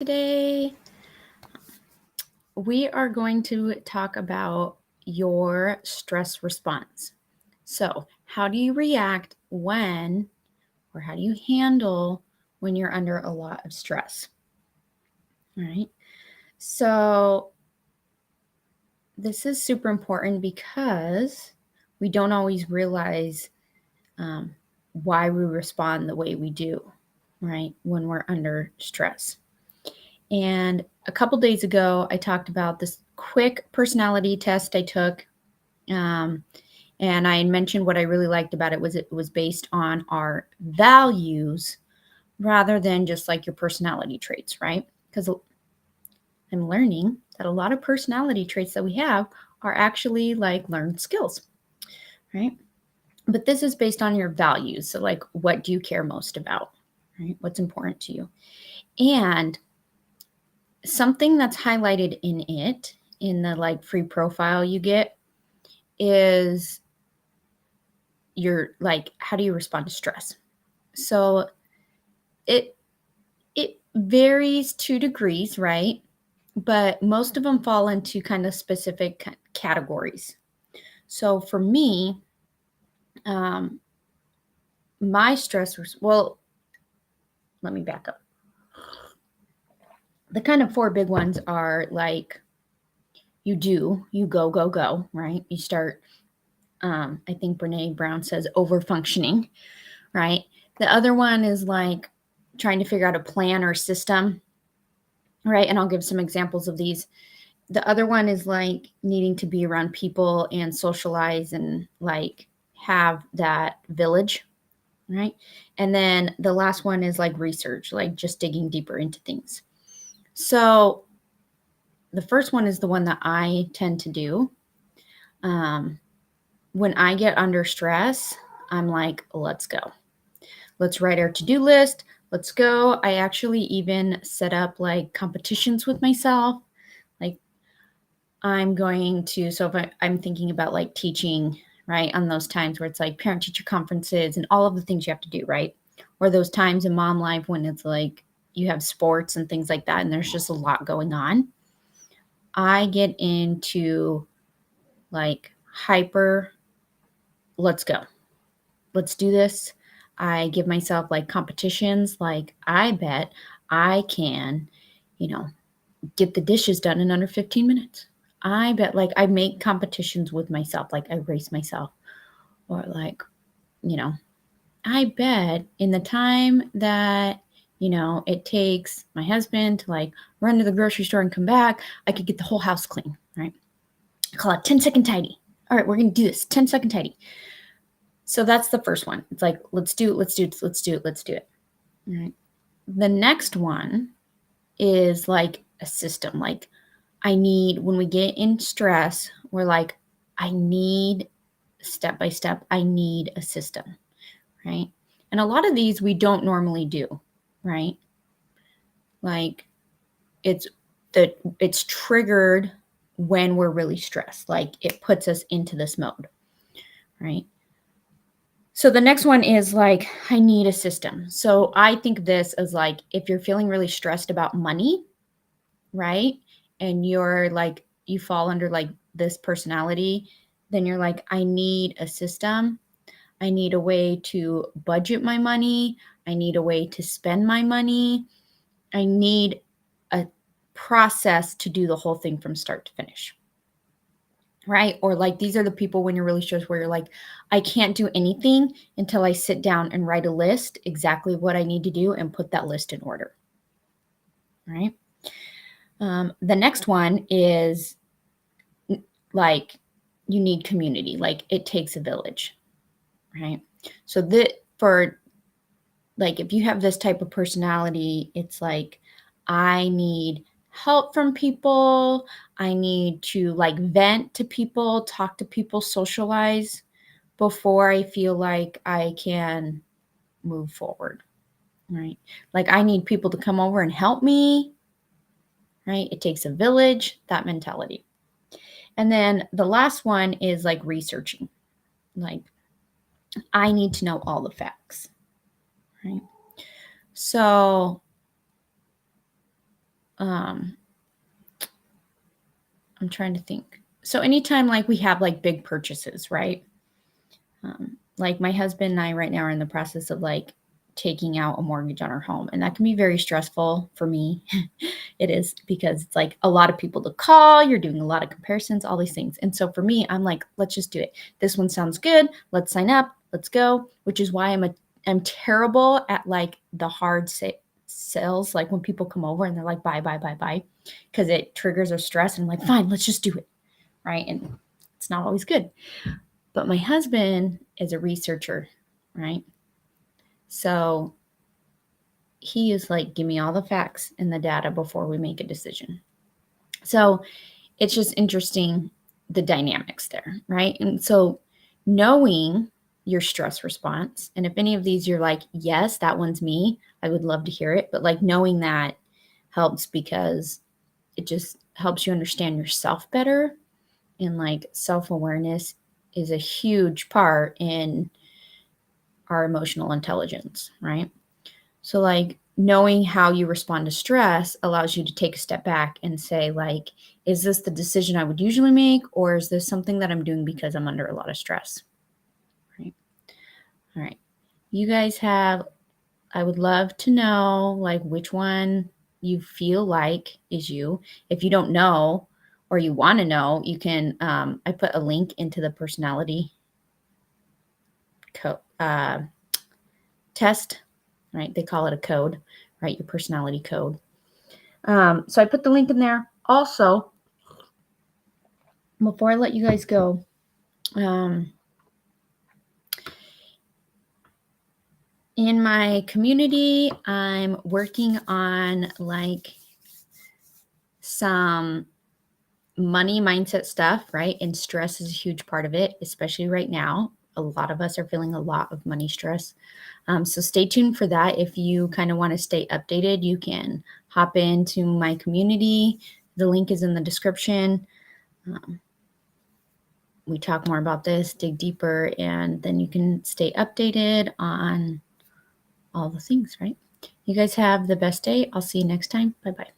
Today, we are going to talk about your stress response. So, how do you react when, or how do you handle when you're under a lot of stress? All right. So, this is super important because we don't always realize um, why we respond the way we do, right, when we're under stress. And a couple days ago, I talked about this quick personality test I took. Um, and I mentioned what I really liked about it was based on our values rather than just like your personality traits, right? Because I'm learning that a lot of personality traits that we have are actually like learned skills, right? But this is based on your values. So, like, what do you care most about, right? What's important to you? And something that's highlighted in it, in the like free profile you get, is your like, how do you respond to stress? So it it varies to degrees, right? But most of them fall into kind of specific categories. So for me, um, my stressors, well, let me back up. The kind of four big ones are like, you go, go, go, right? You start, I think Brene Brown says over functioning, right? The other one is like trying to figure out a plan or system, right? And I'll give some examples of these. The other one is like needing to be around people and socialize and like have that village, right? And then the last one is like research, like just digging deeper into things. So the first one is the one that I tend to do. Um, when I get under stress, I'm like, let's go. Let's write our to-do list. Let's go. I actually even set up like competitions with myself. Like I'm going to, so if I'm thinking about like teaching, right, on those times where it's like parent teacher conferences and all of the things you have to do, right? Or those times in mom life when it's like you have sports and things like that and there's just a lot going on. I get into like hyper, let's go. Let's do this. I give myself like competitions, like I bet I can, you know, get the dishes done in under 15 minutes. I bet like I make competitions with myself, like I race myself, or like, you know, I bet in the time that, it takes my husband to like run to the grocery store and come back, I could get the whole house clean, right? I call it 10-second tidy. All right, we're going to do this 10-second tidy. So that's the first one. It's like, let's do it, let's do it, let's do it, let's do it. All right. The next one is like a system. Like, I need, when we get in stress, we're like, I need step by step, I need a system, right? And a lot of these we don't normally do, right? Like it's it's triggered when we're really stressed. Like it puts us into this mode, right? So the next one is like, I need a system. So I think this is like, if you're feeling really stressed about money, right? And you're like, you fall under like this personality, then you're like, I need a system. I need a way to budget my money. I need a way to spend my money. I need a process to do the whole thing from start to finish. Right? Or like these are the people when you're really stressed where you're like, I can't do anything until I sit down and write a list exactly what I need to do and put that list in order. Right? The next one is like you need community, like it takes a village, right? So that for like if you have this type of personality, it's like I need help from people, I need to like vent to people, talk to people, socialize before I feel like I can move forward, right? Like I need people to come over and help me, right? It takes a village, that mentality. And then the last one is like researching. Like I need to know all the facts, right? So I'm trying to think. So anytime like we have like big purchases, right? Like my husband and I right now are in the process of like taking out a mortgage on our home, and that can be very stressful for me. It is, because it's like a lot of people to call, you're doing a lot of comparisons, all these things. And so for me, I'm like, let's just do it. This one sounds good. Let's sign up. Let's go. Which is why I'm terrible at like the hard sales, like when people come over and they're like, buy, because it triggers a stress. And I'm like, fine, let's just do it. Right. And it's not always good. But my husband is a researcher, right? So he is like, give me all the facts and the data before we make a decision. So it's just interesting, the dynamics there, right? And so knowing your stress response, and if any of these you're like, yes, that one's me, I would love to hear it. But like knowing that helps, because it just helps you understand yourself better. And like self-awareness is a huge part in our emotional intelligence, right? So like knowing how you respond to stress allows you to take a step back and say like, is this the decision I would usually make, or is this something that I'm doing because I'm under a lot of stress? Right. All right. You guys have, I would love to know like which one you feel like is you. If you don't know or you want to know, you can, I put a link into the personality test, right? They call it a code, right? Your personality code. So I put the link in there. Also, before I let you guys go, in my community, I'm working on like some money mindset stuff, right? And stress is a huge part of it, especially right now. A lot of us are feeling a lot of money stress. So stay tuned for that. If you kind of want to stay updated, you can hop into my community. The link is in the description. We talk more about this, dig deeper, and then you can stay updated on all the things, right? You guys have the best day. I'll see you next time. Bye-bye.